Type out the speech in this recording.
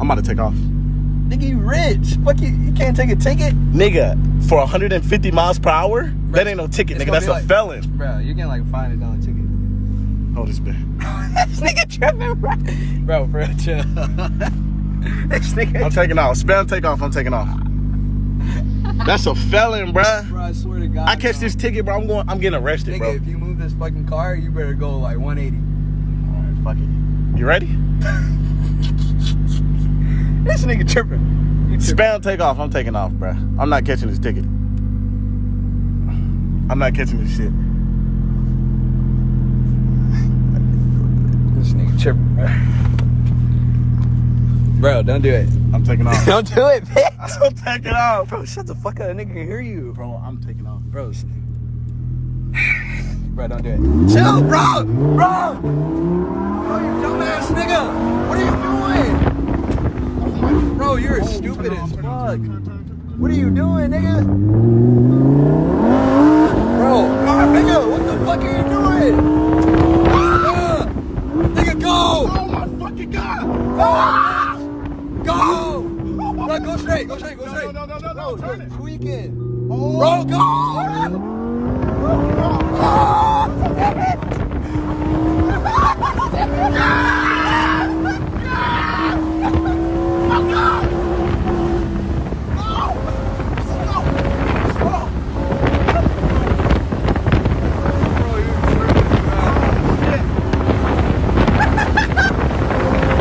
I'm about to take off. Nigga, you rich. Fuck you can't take a ticket? Nigga, for 150 miles per hour? Bro, that ain't no ticket, nigga. That's a felon. Bro, you're getting like a $500 ticket. Hold this bitch. This nigga tripping, bro. Bro, for real, chill. This nigga. I'm taking off. Spell take off. I'm taking off. That's a felon, bruh. Bro, I swear to God. I catch this ticket, bro. I'm getting arrested, nigga, bro. If you move this fucking car, you better go like 180. Alright, fuck it. You ready? This nigga tripping. Spam take off. I'm taking off, bruh. I'm not catching this ticket. I'm not catching this shit. This nigga tripping, bro. Bro, don't do it. I'm taking off. Don't do it, bitch. I'm taking off. Bro, shut the fuck up. That nigga can hear you. Bro, I'm taking off. Bro, bro, don't do it. Chill, bro. Bro, you dumbass nigga. What are you doing? Bro, you're stupid as fuck. What are you doing, nigga? Bro, nigga, what the fuck are you doing? Nigga, go! Oh my fucking god! Go! Bro, go straight, go straight, go straight. No, Bro, turn it. tweaking. Oh. Bro, go!